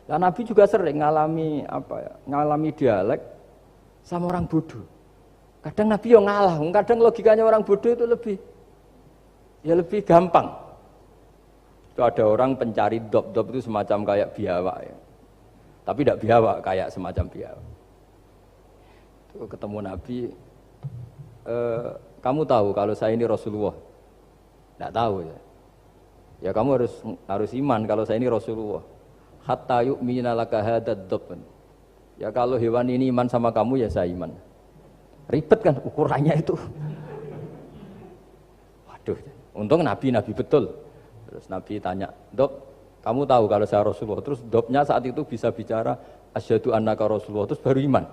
Lah Nabi juga sering ngalami ngalami dialek sama orang bodoh. Kadang Nabi yang ngalah, kadang logikanya orang bodoh itu lebih gampang. Itu ada orang pencari dop itu semacam kayak biawak ya. Tapi tidak biawak, kayak semacam biawak. Itu ketemu Nabi, kamu tahu kalau saya ini Rasulullah? Tidak tahu ya. Ya kamu harus iman kalau saya ini Rasulullah. Hatta yu'mina laka hadad dop. Ya kalau hewan ini iman sama kamu ya saya iman. Ribet kan ukurannya itu. Waduh, untung Nabi betul. Terus Nabi tanya, Dop, kamu tahu kalau saya Rasulullah? Terus Dopnya saat itu bisa bicara, asyhadu annaka Rasulullah, terus baru iman.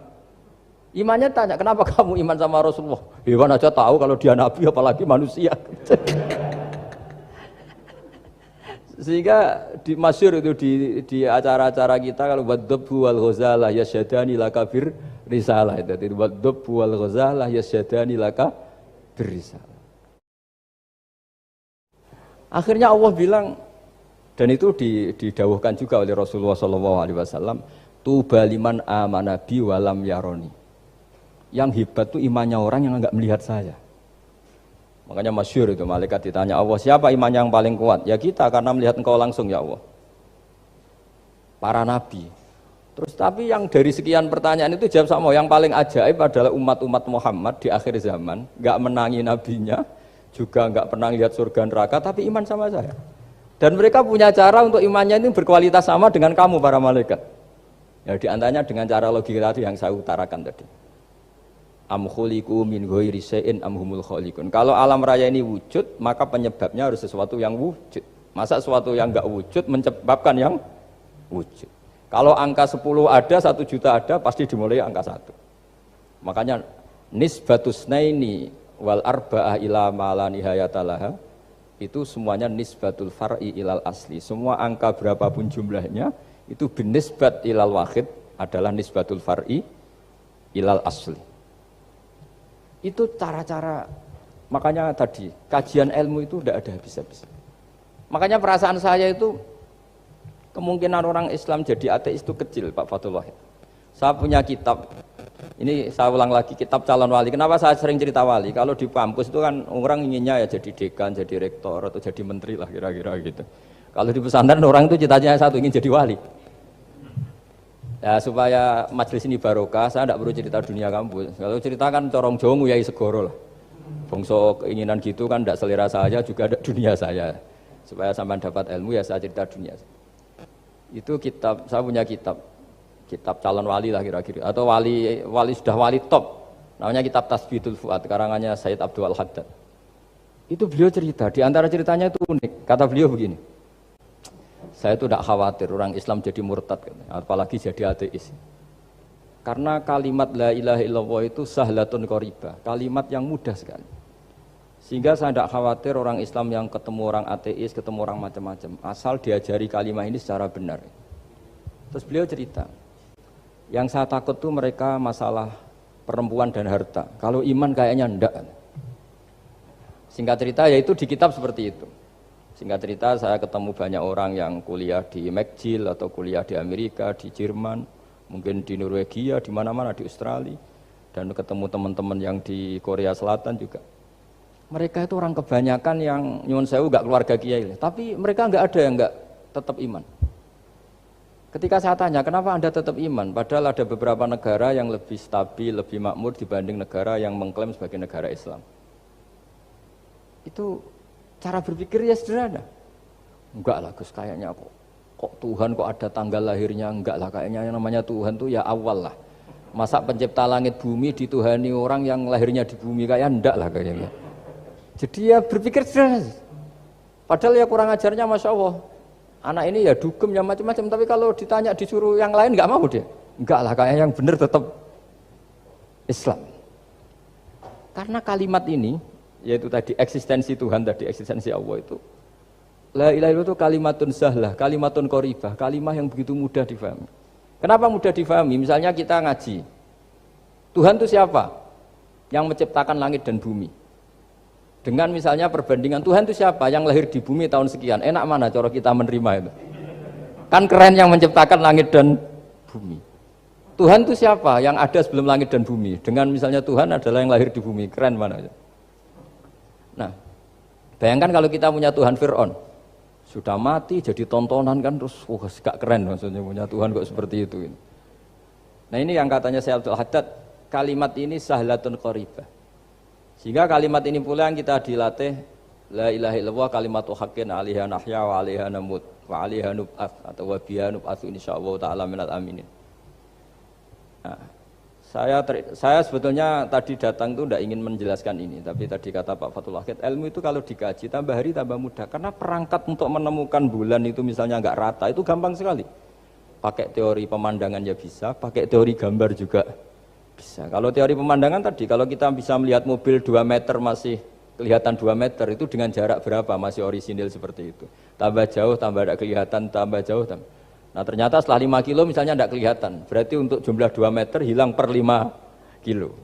Imannya tanya, kenapa kamu iman sama Rasulullah? Hewan aja tahu kalau dia Nabi, apalagi manusia. Sehingga masyhur itu di acara-acara kita kalau wadhabbu wal ghazalah yasyadani laka bir risalah itu wadhabbu wal ghazalah yasyadani laka bir risalah. Akhirnya Allah bilang, dan itu didawuhkan juga oleh Rasulullah SAW, tuba liman amana bi walam yaroni. Yang hebat itu imannya orang yang enggak melihat saya. Makanya masyhur itu malaikat ditanya Allah, siapa iman yang paling kuat? Ya kita, karena melihat engkau langsung ya Allah. Para nabi. Terus tapi yang dari sekian pertanyaan itu jawab sama, yang paling ajaib adalah umat-umat Muhammad di akhir zaman, enggak menangi nabinya, juga enggak pernah lihat surga neraka, tapi iman sama saya. Dan mereka punya cara untuk imannya ini berkualitas sama dengan kamu para malaikat. Ya diantaranya dengan cara logika tadi yang saya utarakan tadi. Am khuliqu min ghairi syai'in am humul khaliqun. Kalau alam raya ini wujud, maka penyebabnya harus sesuatu yang wujud. Masa sesuatu yang enggak wujud menyebabkan yang wujud. Kalau angka 10 ada, 1 juta ada, pasti dimulai angka 1. Makanya nisbatus naini wal arba'ah ila ma la nihayatalaha itu semuanya nisbatul far'i ilal asli. Semua angka berapapun jumlahnya itu binisbat ilal wahid adalah nisbatul far'i ilal asli. Itu cara-cara, makanya tadi kajian ilmu itu tidak ada habis-habis. Makanya perasaan saya itu kemungkinan orang Islam jadi ateis itu kecil, Pak Fathul Wahid. Saya punya kitab, ini saya ulang lagi, kitab calon wali. Kenapa saya sering cerita wali? Kalau di kampus itu kan orang inginnya ya jadi dekan, jadi rektor atau jadi menteri lah kira-kira gitu. Kalau di pesantren orang itu cita-citanya satu, ingin jadi wali. Ya supaya majelis ini barokah, saya tidak perlu cerita dunia kampus. Kalau ceritakan corong Jawa nguyai segoro lah. Bongso keinginan gitu kan tidak selera saya, juga ada dunia saya. Supaya sampai dapat ilmu ya saya cerita dunia. Itu kitab, saya punya kitab calon wali lah kira-kira. Atau wali sudah wali top. Namanya kitab Tasbihul Fuad, karangannya Sayyid Abdul Haddad. Itu beliau cerita, di antara ceritanya itu unik. Kata beliau begini. Saya itu tidak khawatir orang Islam jadi murtad, apalagi jadi ateis. Karena kalimat la ilaha illallah itu sahlatun qoribah, kalimat yang mudah sekali. Sehingga saya tidak khawatir orang Islam yang ketemu orang ateis, ketemu orang macam-macam, asal diajari kalimat ini secara benar. Terus beliau cerita, yang saya takut tuh mereka masalah perempuan dan harta. Kalau iman kayaknya enggak. Singkat cerita yaitu di kitab seperti itu. Singkat cerita saya ketemu banyak orang yang kuliah di McGill atau kuliah di Amerika, di Jerman, mungkin di Norwegia, di mana-mana, di Australia, dan ketemu teman-teman yang di Korea Selatan juga. Mereka itu orang kebanyakan yang nyuwun sewu enggak keluarga kiai, tapi mereka enggak ada yang enggak tetap iman. Ketika saya tanya, kenapa Anda tetap iman? Padahal ada beberapa negara yang lebih stabil, lebih makmur dibanding negara yang mengklaim sebagai negara Islam. Itu cara berpikir ya sederhana. Enggak lah Gus, kayaknya kok Tuhan kok ada tanggal lahirnya, enggak lah, kayaknya yang namanya Tuhan tuh ya awal lah. Masa pencipta langit bumi dituhani orang yang lahirnya di bumi, kayak enggak lah kayaknya. Jadi ya berpikir sederhana. Padahal ya kurang ajarnya Masya Allah. Anak ini ya dugem ya macam-macam, tapi kalau ditanya disuruh yang lain enggak mau dia. Enggak lah, kayak yang benar tetap Islam. Karena kalimat ini yaitu tadi eksistensi Tuhan, tadi eksistensi Allah itu la ilaha illallah itu kalimatun sahlah, kalimatun qoribah, kalimah yang begitu mudah difahami. Kenapa mudah difahami? Misalnya kita ngaji, Tuhan itu siapa? Yang menciptakan langit dan bumi. Dengan misalnya perbandingan Tuhan itu siapa? Yang lahir di bumi tahun sekian. Enak mana cara kita menerima itu? Kan keren yang menciptakan langit dan bumi. Tuhan itu siapa? Yang ada sebelum langit dan bumi. Dengan misalnya Tuhan adalah yang lahir di bumi. Keren mana? Nah, bayangkan kalau kita punya Tuhan Fir'aun. Sudah mati jadi tontonan kan terus gak keren maksudnya punya Tuhan kok seperti itu. Nah ini yang katanya Syekh Abdul Haddad, kalimat ini sahlatun qaribah. Sehingga kalimat ini pula yang kita dilatih, la ilaha illallah kalimatu haqqin 'alaiha nahya wa 'alaiha namut wa 'alaiha nub'ats atau wa biha nub'atsu insyaallah taala minal aminin. Nah, saya sebetulnya tadi datang itu tidak ingin menjelaskan ini, tapi tadi kata Pak Fathul Wahid, ilmu itu kalau dikaji tambah hari tambah mudah, karena perangkat untuk menemukan bulan itu misalnya nggak rata itu gampang sekali. Pakai teori pemandangan ya bisa, pakai teori gambar juga bisa. Kalau teori pemandangan tadi, kalau kita bisa melihat mobil 2 meter masih kelihatan 2 meter, itu dengan jarak berapa masih orisinil seperti itu. Tambah jauh, tambah tidak kelihatan, tambah jauh, tambah. Nah ternyata setelah 5 kilo misalnya tidak kelihatan, berarti untuk jumlah 2 meter hilang per 5 kilo.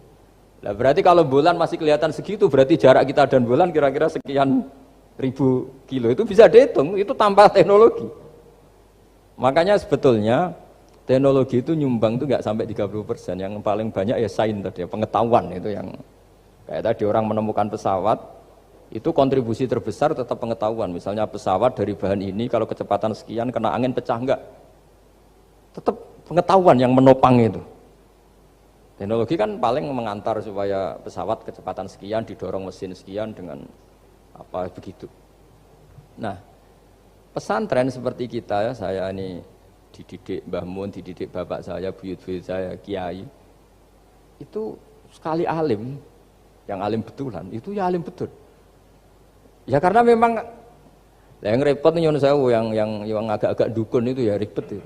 Nah berarti kalau bulan masih kelihatan segitu, berarti jarak kita dan bulan kira-kira sekian ribu kilo, itu bisa dihitung, itu tanpa teknologi. Makanya sebetulnya teknologi itu nyumbang itu nggak sampai 30%, yang paling banyak ya sains tadi, pengetahuan itu yang kayak tadi orang menemukan pesawat, itu kontribusi terbesar tetap pengetahuan. Misalnya pesawat dari bahan ini kalau kecepatan sekian kena angin pecah enggak, tetap pengetahuan yang menopang itu. Teknologi kan paling mengantar supaya pesawat kecepatan sekian didorong mesin sekian dengan apa begitu. Nah, pesantren seperti kita ya, saya ini dididik Mbah Mun, dididik bapak saya, buyut-buyut saya, kiai. Itu sekali alim, yang alim betulan, itu ya alim betul. Ya karena memang yang repot nih yang agak-agak dukun itu ya ribet itu.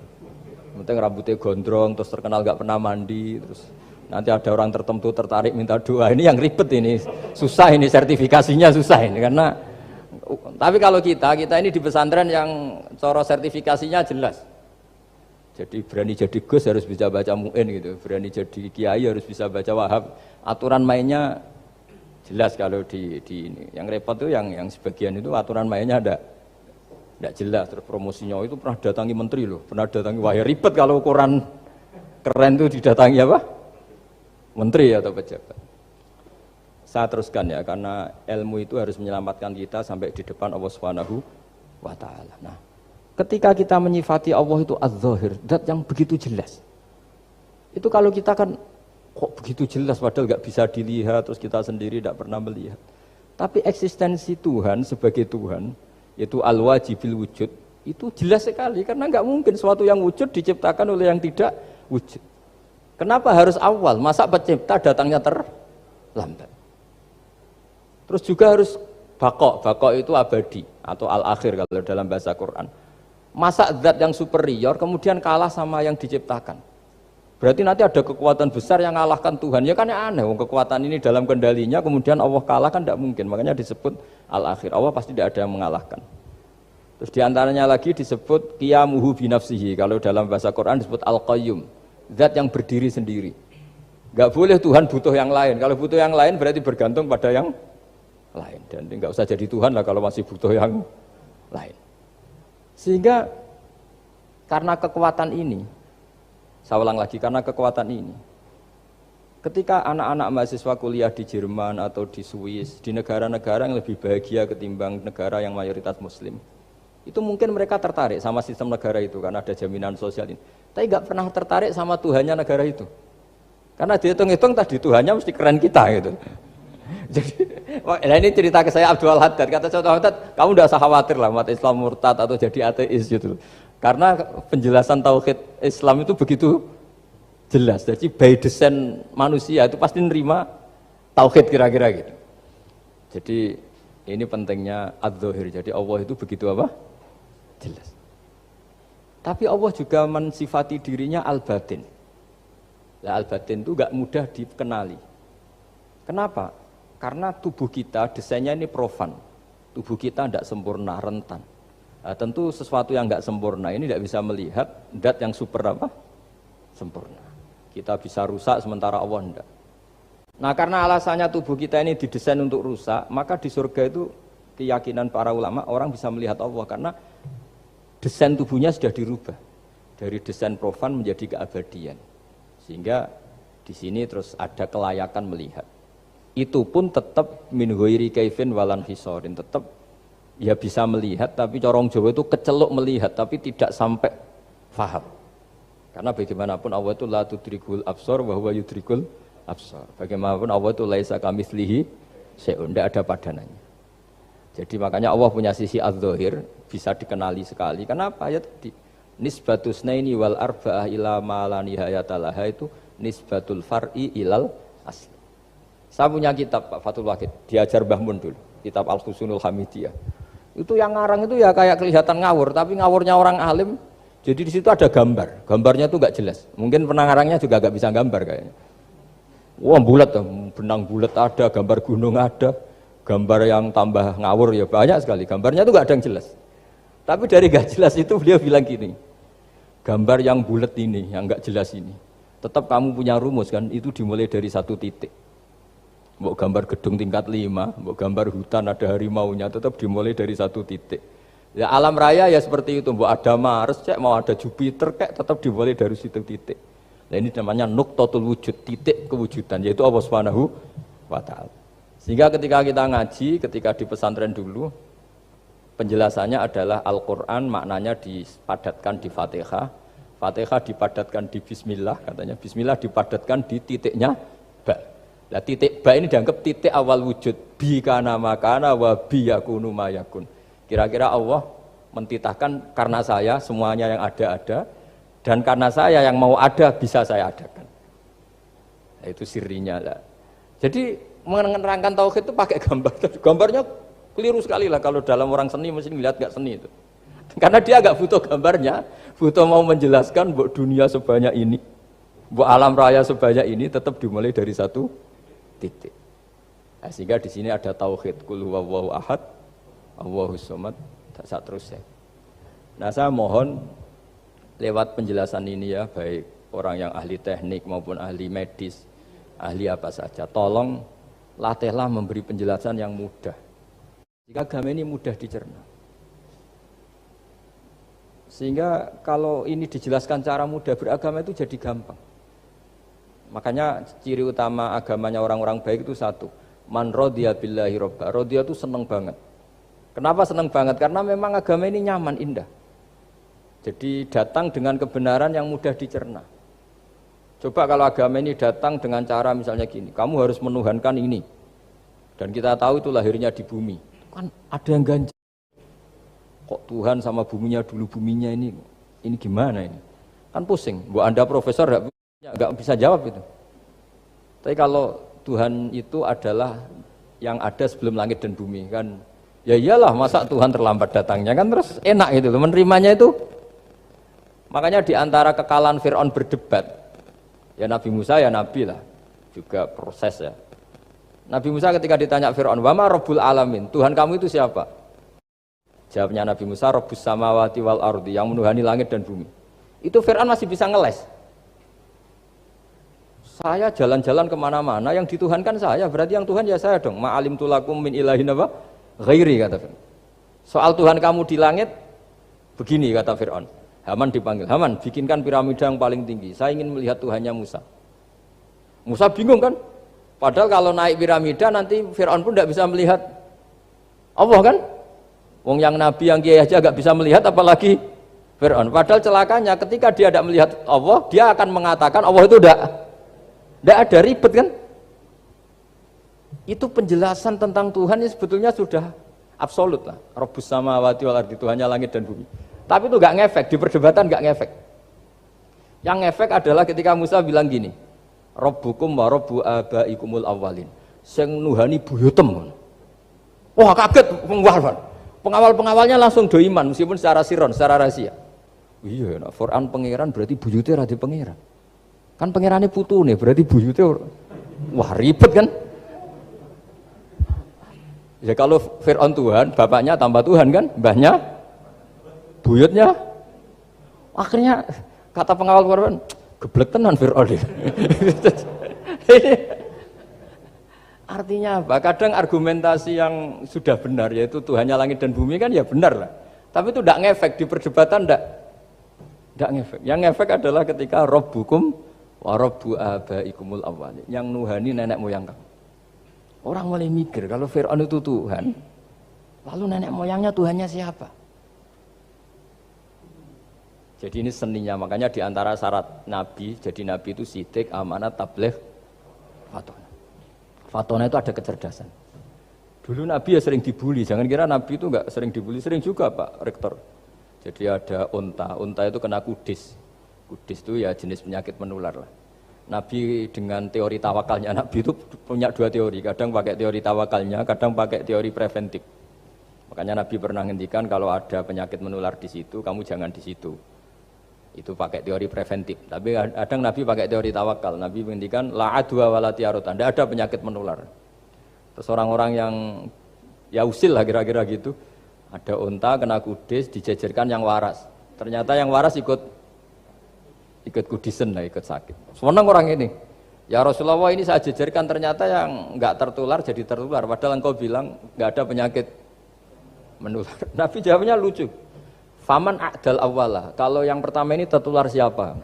Penting rambutnya gondrong, terus terkenal gak pernah mandi, terus nanti ada orang tertentu tertarik minta doa. Ini yang ribet ini, susah ini sertifikasinya susah ini karena. Tapi kalau kita ini di pesantren yang cara sertifikasinya jelas. Jadi berani jadi Gus harus bisa baca Mu'in gitu, berani jadi Kiai harus bisa baca Wahab. Aturan mainnya jelas kalau di ini. Yang repot tuh yang sebagian itu aturan mainnya tidak jelas. Terus promosinya itu pernah datangi menteri loh, pernah datangi, wah ya ribet kalau ukuran keren tuh didatangi apa? Menteri atau pejabat. Saya teruskan ya, karena ilmu itu harus menyelamatkan kita sampai di depan Allah Subhanahu wa Ta'ala. Nah, ketika kita menyifati Allah itu az-zahir, zat yang begitu jelas. Itu kalau kita kan kok begitu jelas padahal nggak bisa dilihat, terus kita sendiri tidak pernah melihat. Tapi eksistensi Tuhan sebagai Tuhan, yaitu al-wajibil wujud, itu jelas sekali karena nggak mungkin suatu yang wujud diciptakan oleh yang tidak wujud. Kenapa harus awal? Masa pencipta datangnya terlambat? Terus juga harus bako itu abadi atau al-akhir kalau dalam bahasa Quran. Masa zat yang superior kemudian kalah sama yang diciptakan? Berarti nanti ada kekuatan besar yang mengalahkan Tuhan. Ya kan aneh, kekuatan ini dalam kendalinya kemudian Allah kalah kan tidak mungkin. Makanya disebut al-akhir. Allah pasti tidak ada yang mengalahkan. Terus diantaranya lagi disebut qiyamuhu binafsihi. Kalau dalam bahasa Quran disebut al-qayyum, zat yang berdiri sendiri. Gak boleh Tuhan butuh yang lain. Kalau butuh yang lain berarti bergantung pada yang lain, dan nggak usah jadi Tuhan lah kalau masih butuh yang lain. Sehingga karena kekuatan ini, saya ulang lagi, karena kekuatan ini, ketika anak-anak mahasiswa kuliah di Jerman atau di Swiss, di negara-negara yang lebih bahagia ketimbang negara yang mayoritas Muslim, itu mungkin mereka tertarik sama sistem negara itu karena ada jaminan sosial ini. Tapi nggak pernah tertarik sama Tuhannya negara itu, karena dihitung-hitung tadi Tuhannya mesti keren kita gitu. Jadi, nah ini cerita ke saya Abdul Haddad. Kata saya Abdul Haddad, kamu tidak usah khawatir lah umat Islam murtad atau jadi ateis gitu. Karena penjelasan tauhid Islam itu begitu jelas. Jadi by design manusia itu pasti nerima tauhid kira-kira gitu. Jadi ini pentingnya adz-dzahir. Jadi Allah itu begitu apa? Jelas. Tapi Allah juga mensifati dirinya al-batin. Nah, al-batin itu gak mudah dikenali. Kenapa? Karena tubuh kita desainnya ini profan, tubuh kita tidak sempurna, rentan. Nah, tentu sesuatu yang nggak sempurna ini tidak bisa melihat zat yang super apa? Sempurna. Kita bisa rusak sementara Allah tidak. Nah karena alasannya tubuh kita ini didesain untuk rusak, maka di surga itu keyakinan para ulama orang bisa melihat Allah karena desain tubuhnya sudah dirubah dari desain profan menjadi keabadian. Sehingga di sini terus ada kelayakan melihat. Itu pun tetap min ghairi kaifin walan hisorin, tetap ya bisa melihat, tapi corong Jawa itu keceluk melihat tapi tidak sampai faham. Karena bagaimanapun Allah itu la tudrikul absar wa huwa yudrikul absar. Bagaimanapun Allah itu laisa kamitslihi syai'un, tidak ada padanannya. Jadi makanya Allah punya sisi adz-dzahir bisa dikenali sekali. Kenapa? Ya tadi nisbatus naini wal arba'ah ila ma la nihayata laha itu nisbatul far'i ilal asli. Saya punya kitab Pak Fathul Wahid, diajar Mbah Mun dulu, kitab Al-Husunul Hamidiyah. Itu yang ngarang itu ya kayak kelihatan ngawur, tapi ngawurnya orang alim. Jadi di situ ada gambar, gambarnya itu nggak jelas. Mungkin pengarangnya juga nggak bisa gambar kayaknya. Wah bulat, benang bulat ada, gambar gunung ada, gambar yang tambah ngawur ya banyak sekali. Gambarnya itu nggak ada yang jelas. Tapi dari nggak jelas itu beliau bilang gini, gambar yang bulat ini, yang nggak jelas ini, tetap kamu punya rumus kan? Itu dimulai dari satu titik. Mau gambar gedung tingkat 5, mau gambar hutan ada harimaunya, tetap dimulai dari satu titik. Ya alam raya ya seperti itu, mau ada Mars, cek, mau ada Jupiter, kayak tetap dimulai dari situ titik. Nah ini namanya nuqtatul wujud, titik kewujudan, yaitu Allah Subhanahu wa ta'ala. Sehingga ketika kita ngaji, ketika di pesantren dulu, penjelasannya adalah Al-Quran maknanya dipadatkan di Fatihah, Fatihah dipadatkan di Bismillah, katanya Bismillah dipadatkan di titiknya Ba. Nah titik ba ini dianggap titik awal wujud, bi kana makana wa bi yakunu ma yakun. Kira-kira Allah mentitahkan karena saya semuanya yang ada dan karena saya yang mau ada bisa saya adakan. Nah, itu sirinya lah. Jadi menerangkan tauhid itu pakai gambar. Gambarnya keliru sekali lah kalau dalam orang seni mesti lihat nggak seni itu. Karena dia agak butuh gambarnya, butuh mau menjelaskan bahwa dunia sebanyak ini, bahwa alam raya sebanyak ini tetap dimulai dari satu titik. Nah, sehingga di sini ada tauhid qul huwallahu ahad, Allahus samad, tak terusnya. Nah, saya mohon lewat penjelasan ini ya, baik orang yang ahli teknik maupun ahli medis, ahli apa saja, tolong latihlah memberi penjelasan yang mudah. Jika agama ini mudah dicerna. Sehingga kalau ini dijelaskan cara mudah beragama itu jadi gampang. Makanya ciri utama agamanya orang-orang baik itu satu, man radiya billahi robba. Radiya itu senang banget. Kenapa senang banget? Karena memang agama ini nyaman, indah. Jadi datang dengan kebenaran yang mudah dicerna. Coba kalau agama ini datang dengan cara misalnya gini, kamu harus menuhankan ini. Dan kita tahu itu lahirnya di bumi. Kan ada yang ganjil. Kok Tuhan sama buminya dulu, buminya ini gimana ini? Kan pusing. Bu Anda profesor nggak bisa jawab itu. Tapi kalau Tuhan itu adalah yang ada sebelum langit dan bumi kan, ya iyalah masa Tuhan terlambat datangnya kan, terus enak gitu menerimanya itu. Makanya di antara kekalahan Fir'aun berdebat, ya Nabi Musa ya Nabi lah, juga proses ya. Nabi Musa ketika ditanya Fir'aun, wa ma rabbul alamin, Tuhan kamu itu siapa? Jawabnya Nabi Musa, rabbus samawati wal ardi, yang menuhani langit dan bumi. Itu Fir'aun masih bisa ngeles. Saya jalan-jalan kemana-mana, yang dituhankan saya, berarti yang Tuhan ya saya dong. Ma'alim tulakum min ilahin apa? Ghairi, kata Fir'aun. Soal Tuhan kamu di langit, begini kata Fir'aun. Haman dipanggil, Haman bikinkan piramida yang paling tinggi, saya ingin melihat Tuhannya Musa. Musa bingung kan? Padahal kalau naik piramida nanti Fir'aun pun tidak bisa melihat Allah kan? Wong yang Nabi yang kiai aja gak bisa melihat, apalagi Fir'aun. Padahal celakanya ketika dia tidak melihat Allah, dia akan mengatakan Allah itu tidak ada, ribet kan? Itu penjelasan tentang Tuhan yang sebetulnya sudah absolut lah. Rabbus samawati wal ardi, Tuhannya langit dan bumi. Tapi itu gak ngefek, di perdebatan gak ngefek. Yang ngefek adalah ketika Musa bilang gini, Rabbukum wa rabbu abaikumul awwalin. Sing nuhani buyutem. Wah kaget pengawal-pengawalnya langsung do iman meskipun secara siron, secara rahasia. Iya, nah, Quran pangeran berarti buyute ra di pangeran. Kan pangerane putune berarti buyute wah ribet kan? Ya kalau Fir'aun Tuhan, bapaknya tambah Tuhan kan, mbahnya buyutnya. Akhirnya kata pengawal Quran, geblek tenan Fir'aun. Artinya apa? Kadang argumentasi yang sudah benar, yaitu Tuhannya langit dan bumi kan ya benar lah. Tapi itu tidak ngefek di perdebatan, tidak ngefek. Yang ngefek adalah ketika Rabbukum wa Rabbu abaikumul awwalin, yang nuhani nenek moyang kamu. Orang mulai mikir kalau Fir'aun itu Tuhan, lalu nenek moyangnya Tuhannya siapa? Jadi ini seninya, makanya diantara syarat Nabi, jadi Nabi itu sidik, amanat, tabligh, fatona. Fatona itu ada kecerdasan. Dulu Nabi ya sering dibully, jangan kira Nabi itu enggak sering dibully, sering juga Pak Rektor. Jadi ada unta itu kena kudis. Kudis itu ya jenis penyakit menular lah. Nabi dengan teori tawakalnya, Nabi itu punya dua teori, kadang pakai teori tawakalnya, kadang pakai teori preventif. Makanya Nabi pernah ngendikan kalau ada penyakit menular di situ, kamu jangan di situ. Itu pakai teori preventif. Tapi kadang Nabi pakai teori tawakal. Nabi menghentikan la adwa wala tiarota, tidak ada penyakit menular. Terus orang-orang yang ya usil lah kira-kira gitu. Ada unta kena kudis dijejerkan yang waras. Ternyata yang waras ikut kudisen lah, ikut sakit. Senang orang ini. Ya Rasulullah, ini saya jejerkan, ternyata yang enggak tertular jadi tertular. Padahal engkau bilang enggak ada penyakit menular. Nabi jawabnya lucu. Faman a'dal awwalah, kalau yang pertama ini tertular siapa?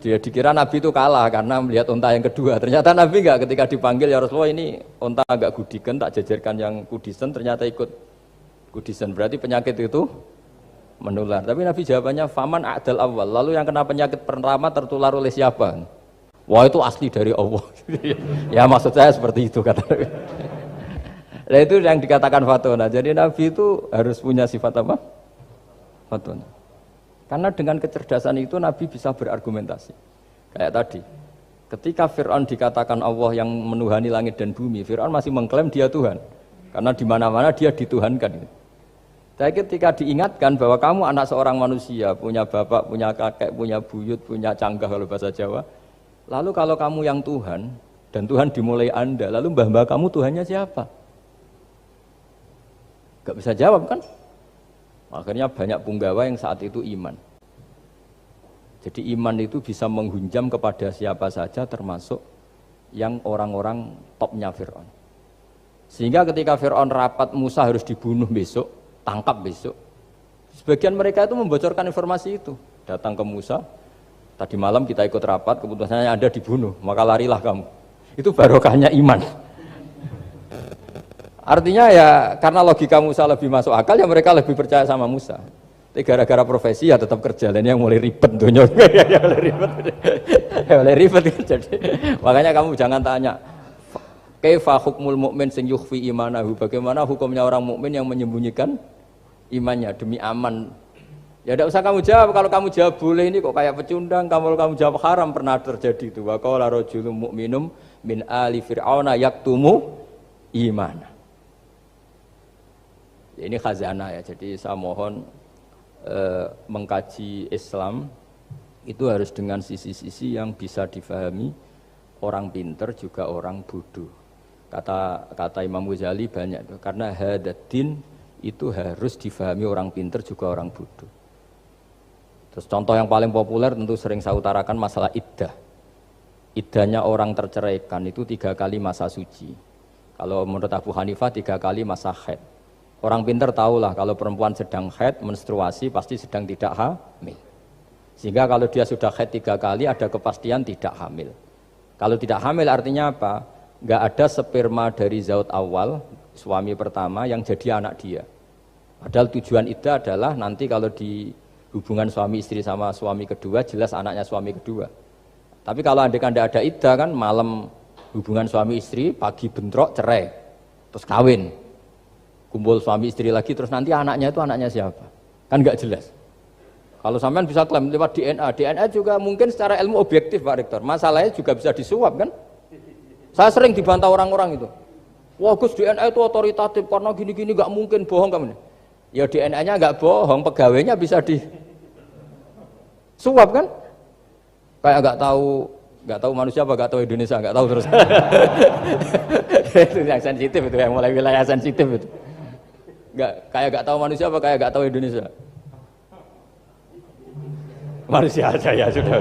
Dia dikira Nabi itu kalah karena melihat unta yang kedua. Ternyata Nabi enggak, ketika dipanggil ya Rasulullah ini unta agak gudikan, tak jejerkan yang kudisen, ternyata ikut kudisen. Berarti penyakit itu menular. Tapi Nabi jawabannya faman a'dal awwal, lalu yang kena penyakit pertama tertular oleh siapa? Wah itu asli dari Allah. Ya maksud saya seperti itu kata Nabi. Nah itu yang dikatakan fatona. Jadi Nabi itu harus punya sifat apa? Fatona. Karena dengan kecerdasan itu Nabi bisa berargumentasi. Kayak tadi, ketika Fir'aun dikatakan Allah yang menuhani langit dan bumi, Fir'aun masih mengklaim dia Tuhan. Karena di mana-mana dia dituhankan. Tapi ketika diingatkan bahwa kamu anak seorang manusia, punya bapak, punya kakek, punya buyut, punya canggah kalau bahasa Jawa. Lalu kalau kamu yang Tuhan, dan Tuhan dimulai Anda, lalu mbah-mbah kamu Tuhannya siapa? Gak bisa jawab kan? Akhirnya banyak punggawa yang saat itu iman. Jadi iman itu bisa menghunjam kepada siapa saja, termasuk yang orang-orang topnya Fir'aun. Sehingga ketika Fir'aun rapat Musa harus dibunuh besok, tangkap besok, sebagian mereka itu membocorkan informasi itu. Datang ke Musa, tadi malam kita ikut rapat, keputusannya Anda dibunuh, maka larilah kamu. Itu barokahnya iman. Artinya ya karena logika Musa lebih masuk akal, ya mereka lebih percaya sama Musa. Tapi gara-gara profesi ya tetap kerja, dan yang mulai ribet dunia. Ya mulai ribet. Jadi makanya kamu jangan tanya kaifa hukmul mukmin sing yukhfi imanahu, bagaimana hukumnya orang mukmin yang menyembunyikan imannya demi aman. Ya tidak usah kamu jawab. Kalau kamu jawab boleh, ini kok kayak pecundang. Kalau kamu jawab haram, pernah terjadi itu. Wa qala rajulun mu'minum min ali fir'auna yaktumu imana. Ini khazanah ya, jadi saya mohon mengkaji Islam itu harus dengan sisi-sisi yang bisa difahami orang pinter juga orang bodoh. Kata Imam Ghazali banyak itu, karena hadatin itu harus difahami orang pinter juga orang bodoh. Terus contoh yang paling populer tentu sering saya utarakan masalah iddah. Iddahnya orang terceraikan itu 3 kali masa suci. Kalau menurut Abu Hanifah 3 kali masa haid. Orang pintar tahulah kalau perempuan sedang haid, menstruasi pasti sedang tidak hamil. Sehingga kalau dia sudah haid 3 kali ada kepastian tidak hamil. Kalau tidak hamil artinya apa? Enggak ada sperma dari zaut awal, suami pertama yang jadi anak dia. Padahal tujuan iddah adalah nanti kalau di hubungan suami istri sama suami kedua jelas anaknya suami kedua. Tapi kalau andai kan tidak ada iddah kan, malam hubungan suami istri, pagi bentrok cerai, terus kawin. Kumpul suami istri lagi, terus nanti anaknya itu anaknya siapa? Kan nggak jelas. Kalau sampean bisa klaim lewat DNA juga mungkin secara ilmu objektif Pak Rektor. Masalahnya juga bisa disuap kan? Saya sering dibantah orang-orang itu. Wah Gus, DNA itu otoritatif karena gini-gini nggak mungkin, bohong kamu. Ya DNA-nya nggak bohong, pegawainya bisa disuap kan? Kayak nggak tahu manusia apa nggak tahu Indonesia, nggak tahu terus. Itu yang sensitif itu, yang mulai wilayah sensitif itu. Kayak gak tahu manusia apa kayak gak tahu Indonesia? Manusia aja ya sudah.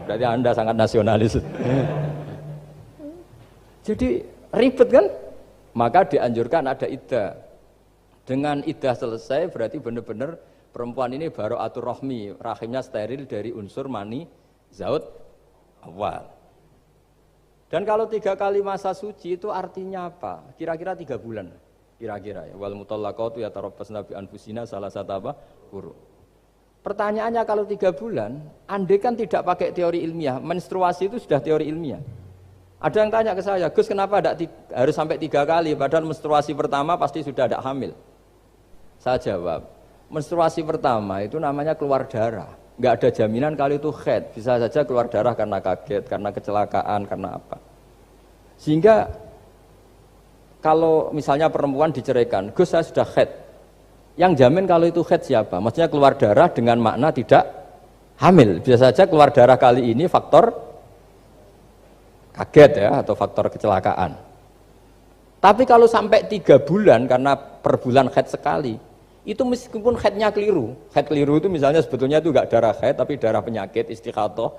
Berarti Anda sangat nasionalis. Jadi ribet kan? Maka dianjurkan ada iddah. Dengan iddah selesai berarti benar-benar perempuan ini baru atur rohmi, rahimnya steril dari unsur mani zaud awal. Dan kalau 3 kali masa suci itu artinya apa? Kira-kira 3 bulan. Kira-kira ya. Wal mutallaqatu yatarabbasna bi anfusina salah satu apa? Quru. Pertanyaannya kalau 3 bulan, andai kan tidak pakai teori ilmiah, menstruasi itu sudah teori ilmiah. Ada yang tanya ke saya, Gus kenapa harus sampai 3 kali, padahal menstruasi pertama pasti sudah ada hamil. Saya jawab, menstruasi pertama itu namanya keluar darah. Nggak ada jaminan kalau itu haid, bisa saja keluar darah karena kaget, karena kecelakaan, karena apa. Sehingga kalau misalnya perempuan diceraikan, Gus saya sudah haid. Yang jamin kalau itu haid siapa? Maksudnya keluar darah dengan makna tidak hamil. Bisa saja keluar darah kali ini faktor kaget ya, atau faktor kecelakaan. Tapi kalau sampai 3 bulan karena per bulan haid sekali, itu meskipun haidnya keliru, haid keliru itu misalnya sebetulnya itu enggak darah haid tapi darah penyakit istikhadah,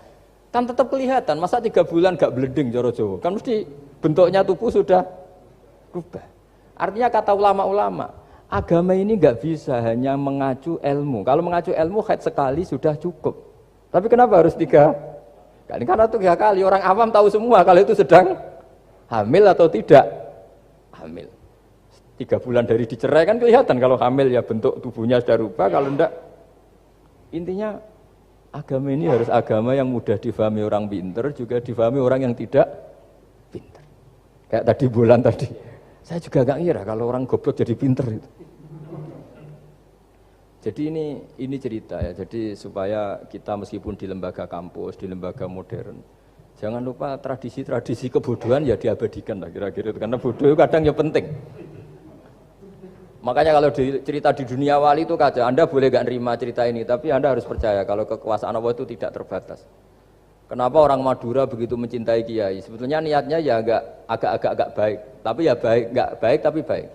kan tetap kelihatan. Masa 3 bulan enggak bleding Jawa Jawa, kan mesti bentuknya tubuh sudah berubah. Artinya kata ulama-ulama, agama ini enggak bisa hanya mengacu ilmu. Kalau mengacu ilmu haid sekali sudah cukup. Tapi kenapa harus 3 kali? Karena 3 kali orang awam tahu semua kalau itu sedang hamil atau tidak hamil. 3 bulan dari dicerai kan kelihatan kalau hamil ya bentuk tubuhnya sudah rubah, kalau enggak. Intinya agama ini harus agama yang mudah difahami orang pinter, juga difahami orang yang tidak pinter. Kayak tadi bulan tadi, saya juga gak ngira kalau orang goblok jadi pinter itu. Jadi ini cerita ya, jadi supaya kita meskipun di lembaga kampus, di lembaga modern, jangan lupa tradisi-tradisi kebodohan ya diabadikan lah kira-kira itu, karena bodoh kadang ya penting. Makanya kalau cerita di dunia wali itu kacau, Anda boleh gak nerima cerita ini, tapi Anda harus percaya kalau kekuasaan Allah itu tidak terbatas. Kenapa orang Madura begitu mencintai kiai? Sebetulnya niatnya ya agak-agak baik, tapi ya baik, nggak baik tapi baik.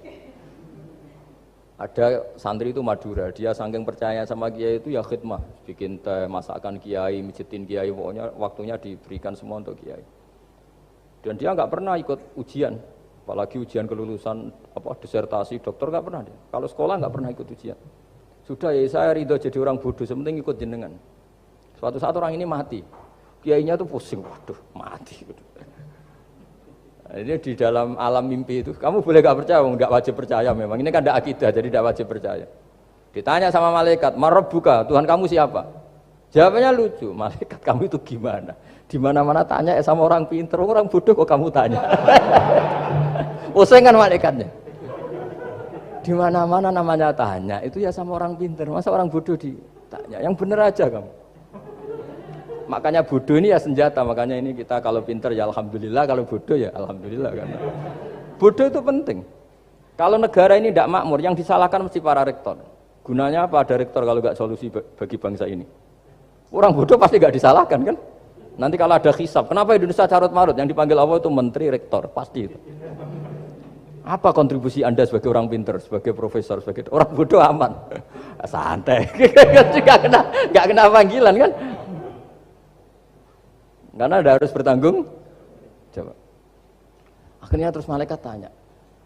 Ada santri itu Madura, dia saking percaya sama kiai itu ya khidmah, bikin teh, masakan kiai, mijitin kiai, pokoknya waktunya diberikan semua untuk kiai. Dan dia nggak pernah ikut ujian. Apalagi ujian kelulusan disertasi dokter nggak pernah dia. Kalau sekolah nggak pernah ikut ujian. Sudah ya saya ridho jadi orang bodoh, sementing ikut jenengan. Suatu saat orang ini mati, kiainya tuh pusing, waduh mati. Nah, ini di dalam alam mimpi itu, kamu boleh nggak percaya, nggak wajib percaya memang. Ini kan ada akidah, jadi tidak wajib percaya. Ditanya sama malaikat, Marabbuka, Tuhan kamu siapa? Jawabannya lucu, malaikat kamu itu gimana? Di mana-mana tanya sama orang pinter, orang bodoh kok kamu tanya? Pusing kan malaikatnya. Di mana-mana namanya tanya, itu ya sama orang pinter. Masa orang bodoh ditanya? Yang bener aja kamu. Makanya bodoh ini ya senjata. Makanya ini kita kalau pinter ya alhamdulillah, kalau bodoh ya alhamdulillah. Karena bodoh itu penting. Kalau negara ini tidak makmur, yang disalahkan mesti para rektor. Gunanya apa ada rektor kalau nggak solusi bagi bangsa ini? Orang bodoh pasti nggak disalahkan kan? Nanti kalau ada hisab, kenapa Indonesia carut marut? Yang dipanggil Allah itu menteri, rektor, pasti itu. Apa kontribusi Anda sebagai orang pinter, sebagai profesor, sebagai orang bodoh aman? Santai, nggak kena panggilan kan? Karena Anda harus bertanggung jawab. Akhirnya terus malaikat tanya,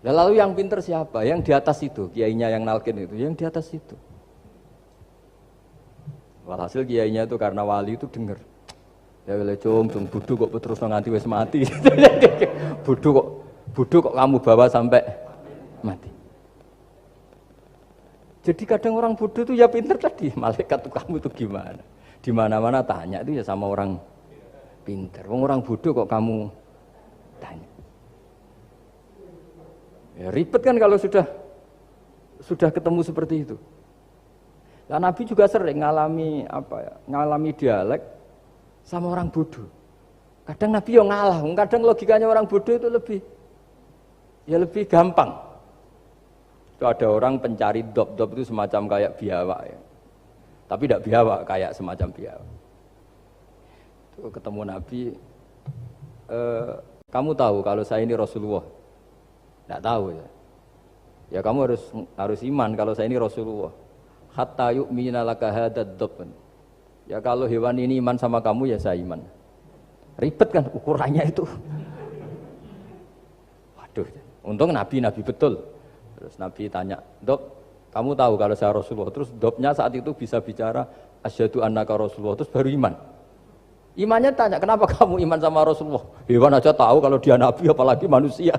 lalu yang pinter siapa? Yang di atas itu, kiainya yang nalkin itu, yang di atas itu. Walhasil kiainya itu karena wali itu dengar. Ya wele cung bodoh kok terus nganti wis mati. bodoh kok kamu bawa sampai mati. Jadi kadang orang bodoh itu ya pinter tadi, malaikat tuh kamu itu gimana? Di mana-mana tanya itu ya sama orang pinter. Orang bodoh kok kamu tanya. Ya ribet kan kalau sudah ketemu seperti itu. Nah, Nabi juga sering ngalami dialek sama orang bodoh. Kadang Nabi yang ngalah, kadang logikanya orang bodoh itu lebih gampang. Itu ada orang pencari dop itu semacam kayak biawak ya. Tapi tidak biawak, kayak semacam biawak. Itu ketemu Nabi, kamu tahu kalau saya ini Rasulullah? Tidak tahu ya. Ya kamu harus iman kalau saya ini Rasulullah. Hatta yu'mina laka hadad dhabban. Ya kalau hewan ini iman sama kamu ya saya iman. Ribet kan ukurannya itu. Waduh, untung Nabi betul. Terus Nabi tanya, "Dok, Kamu tahu kalau saya Rasulullah. Terus dobnya saat itu bisa bicara asyhadu annaka Rasulullah, terus baru iman. Imannya tanya, kenapa kamu iman sama Rasulullah? Hewan aja tahu kalau dia nabi, apalagi manusia.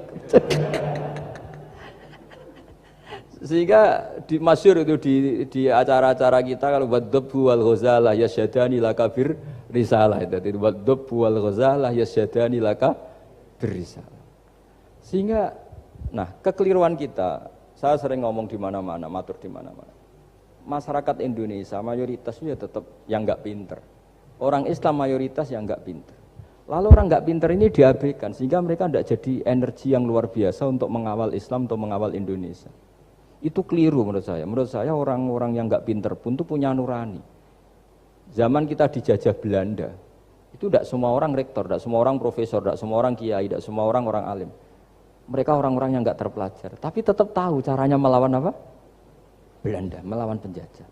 Sehingga di masyhur itu di acara-acara kita kalau wadhabbu wal ghazalah yasyadani laka bir risalah itu wadhabbu wal ghazalah yasyadani laka bir risalah. Sehingga nah, kekeliruan kita, saya sering ngomong di mana-mana, matur di mana-mana. Masyarakat Indonesia mayoritasnya tetap yang enggak pinter. Orang Islam mayoritas yang enggak pinter. Lalu orang enggak pinter ini diabaikan sehingga mereka enggak jadi energi yang luar biasa untuk mengawal Islam atau mengawal Indonesia. Itu keliru menurut saya. Menurut saya orang-orang yang enggak pinter pun itu punya nurani. Zaman kita dijajah Belanda, itu tidak semua orang rektor, tidak semua orang profesor, tidak semua orang kiai, tidak semua orang alim. Mereka orang-orang yang enggak terpelajar, tapi tetap tahu caranya melawan apa? Belanda, melawan penjajah.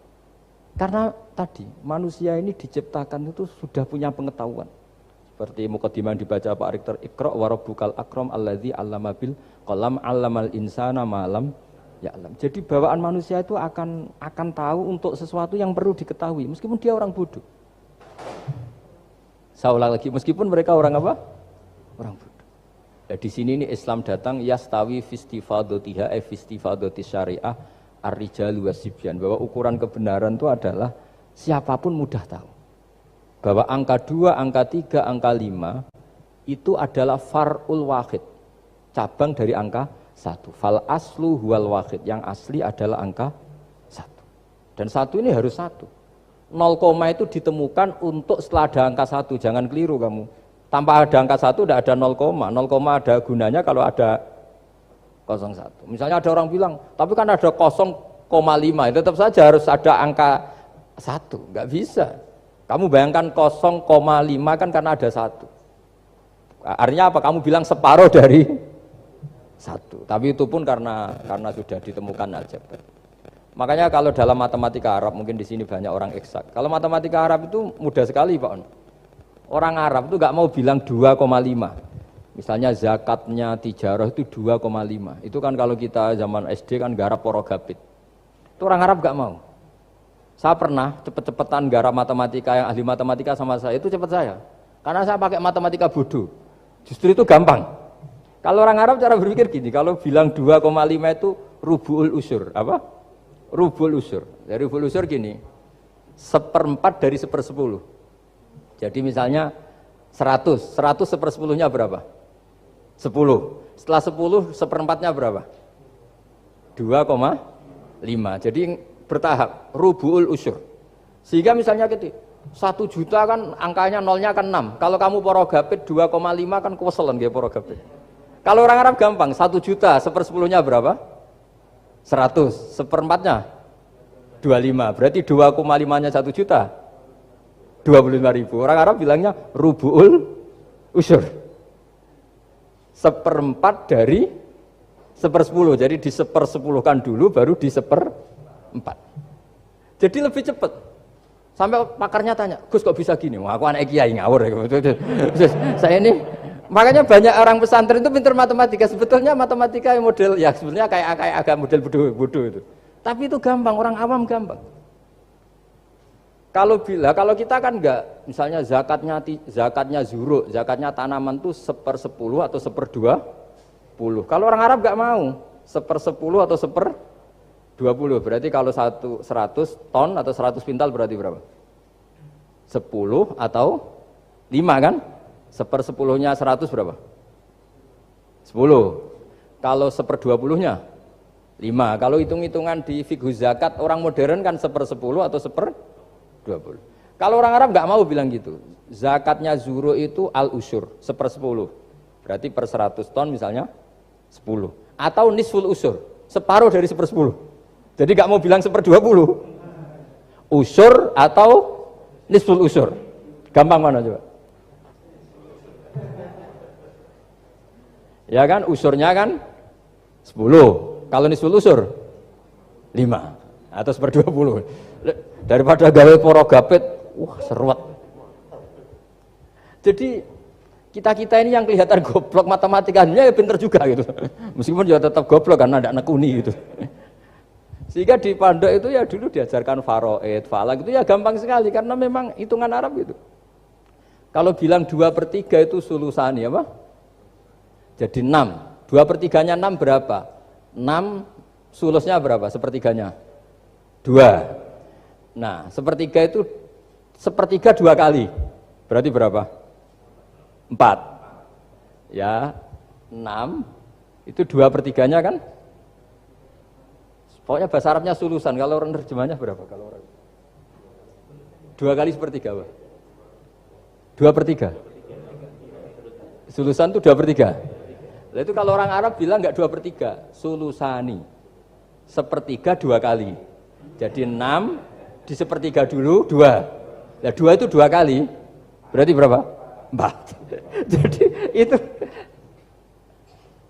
Karena tadi manusia ini diciptakan itu sudah punya pengetahuan. Seperti mukadimah yang dibaca Pak Rektor, Iqra wa rabbukal akram alladzi 'allama bil qalam 'allamal insana ma lam ya'lam. Jadi bawaan manusia itu akan tahu untuk sesuatu yang perlu diketahui meskipun dia orang bodoh. Saya ulang lagi, meskipun mereka orang apa? Orang bodoh. Nah, di sini ini Islam datang yastawi fistifadatiha fistifadati syariah ar-rijalu wasibyan, bahwa ukuran kebenaran itu adalah siapapun mudah tahu. Bahwa angka 2, angka 3, angka 5 itu adalah far'ul wahid, cabang dari angka 1. Fal aslu huwal wahid, yang asli adalah angka 1. Dan 1 ini harus 1. 0, itu ditemukan untuk setelah ada angka 1, jangan keliru kamu. Tanpa ada angka 1 tidak ada 0, 0 ada gunanya kalau ada 0,1. Misalnya ada orang bilang, tapi kan ada 0,5, tetap saja harus ada angka 1, nggak bisa. Kamu bayangkan 0,5 kan karena ada 1. Artinya apa? Kamu bilang separuh dari 1. Tapi itu pun karena sudah ditemukan aljabar. Makanya kalau dalam matematika Arab, mungkin di sini banyak orang eksak. Kalau matematika Arab itu mudah sekali, Pak. Orang Arab itu nggak mau bilang 2,5. Misalnya zakatnya tijarah itu 2,5. Itu kan kalau kita zaman SD kan garap porogapit. Itu orang Arab gak mau. Saya pernah cepet-cepetan garap matematika, yang ahli matematika sama saya, itu cepet saya. Karena saya pakai matematika bodoh. Justru itu gampang. Kalau orang Arab cara berpikir gini, kalau bilang 2,5 itu rubu'ul usur. Apa? Rubu'ul usur. Dari rubu'ul usur gini, 1/4 dari 1/10. Jadi misalnya 100 1/10-nya berapa? 10. Setelah 10, 1/4-nya berapa? 2,5. Jadi bertahap, rubu'ul usur. Sehingga misalnya gitu, 1 juta kan angkanya nolnya kan 6. Kalau kamu porogapit 2,5 kan kuweselan dia porogapit. Kalau orang Arab gampang, 1 juta 1/10-nya berapa? 100. 1/4-nya 25. Berarti 2,5-nya 1 juta 25.000. Orang Arab bilangnya rubu'ul usur. 1/4 dari 1/10. Jadi di 1/10-kan dulu baru di 1/4. Jadi lebih cepat. Sampai pakarnya tanya, Gus kok bisa gini? Wah, aku anak kiai ngawur. Saya ini, makanya banyak orang pesantren itu pintar matematika. Sebetulnya matematika yang model, ya sebenarnya kayak agak model bodoh itu. Tapi itu gampang, orang awam gampang. Kalau kita kan enggak, misalnya zakatnya zuruk, zakatnya tanaman tuh 1/10 atau 1/20. Kalau orang Arab enggak mau 1/10 atau 1/20. Berarti kalau 100 ton atau 100 pintal berarti berapa? 10 atau 5 kan? 1/10-nya 100 berapa? 10. Kalau 1/20-nya 5. Kalau hitung-hitungan di fikih zakat orang modern kan 1/10 atau 1/20. Kalau orang Arab nggak mau bilang gitu. Zakatnya zuru itu al-usur, 1/10. Berarti per 100 ton misalnya 10. Atau nisful usur, separuh dari 1/10. Jadi nggak mau bilang 1/20. Usur atau nisful usur. Gampang mana coba? Ya kan, usurnya kan 10. Kalau nisful usur 5 atau 1/20. Daripada gawe porogapit, wah seruat. Jadi kita ini yang kelihatan goblok matematikanya ya pinter juga gitu. Meskipun juga tetap goblok karena tidak nekuni gitu. Sehingga di pondok itu ya dulu diajarkan faraid, falak itu ya gampang sekali karena memang hitungan Arab itu. Kalau bilang 2/3 itu sulusani apa? Jadi 6. 2/3-nya 6 berapa? 6 sulusnya berapa? Sepertiganya? 2. Nah, sepertiga itu sepertiga 2 kali. Berarti berapa? 4. Ya, 6 itu 2/3-nya kan? Pokoknya bahasa Arabnya sulusan, kalau orang terjemahnya berapa? Kalau orang 2 kali sepertiga, Pak. 2/3. Sulusan itu 2/3. Nah, itu kalau orang Arab bilang enggak 2/3, sulusani. Sepertiga 2 kali. Jadi 6 di sepertiga dulu 2. Nah 2 itu 2 kali. Berarti berapa? 4. Jadi itu.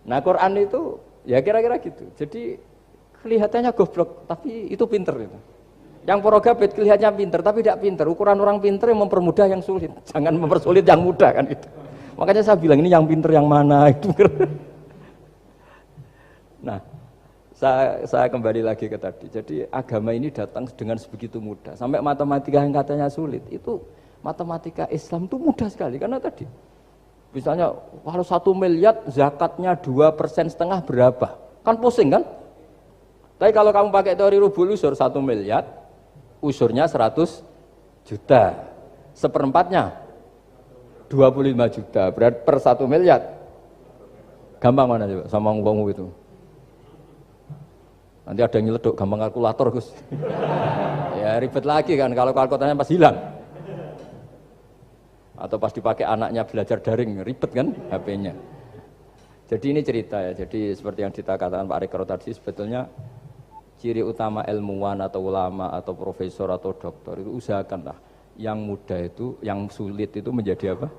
Nah Quran itu ya kira-kira gitu. Jadi kelihatannya goblok, tapi itu pinter itu. Yang porogabit kelihatannya pinter, tapi tidak pinter. Ukuran orang pinter yang mempermudah yang sulit. Jangan mempersulit yang mudah kan itu. Makanya saya bilang ini yang pinter yang mana itu. Nah, saya kembali lagi ke tadi. Jadi agama ini datang dengan sebegitu mudah. Sampai matematika yang katanya sulit, itu matematika Islam itu mudah sekali. Karena tadi, misalnya kalau 1 miliar zakatnya 2,5% berapa? Kan pusing kan? Tapi kalau kamu pakai teori rubul usur 1 miliar, usurnya 100 juta. Seperempatnya 25 juta. Berarti per 1 miliar. Gampang mana coba sama ngomong itu? Nanti ada yang nyeleduk, gampang kalkulator Gus. Ya ribet lagi kan kalau kalkulatornya pas hilang. Atau pas dipakai anaknya belajar daring, ribet kan HP-nya. Jadi ini cerita ya. Jadi seperti yang kita katakan Pak Rekro tadi, sebetulnya ciri utama ilmuwan atau ulama atau profesor atau doktor itu usahakanlah yang mudah itu, yang sulit itu menjadi apa?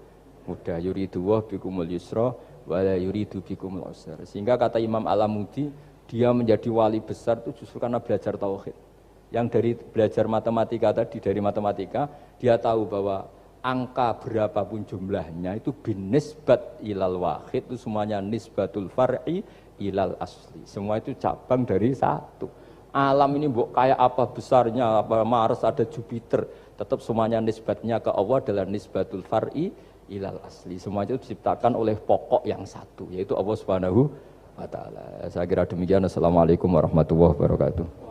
Mudah. Yuridu wa bikumul yusra wa la yuridu bikumul usra. Sehingga kata Imam Alamudi, dia menjadi wali besar itu justru karena belajar tauhid. Yang dari belajar matematika tadi, dari matematika dia tahu bahwa angka berapapun jumlahnya itu binisbat ilal wahid, itu semuanya nisbatul far'i ilal asli. Semua itu cabang dari satu. Alam ini kayak apa besarnya, apa Mars, ada Jupiter, tetap semuanya nisbatnya ke Allah adalah nisbatul far'i ilal asli. Semua itu diciptakan oleh pokok yang satu, yaitu Allah Subhanahu wa ta'ala. Saya kira demikian. Assalamualaikum warahmatullahi wabarakatuh.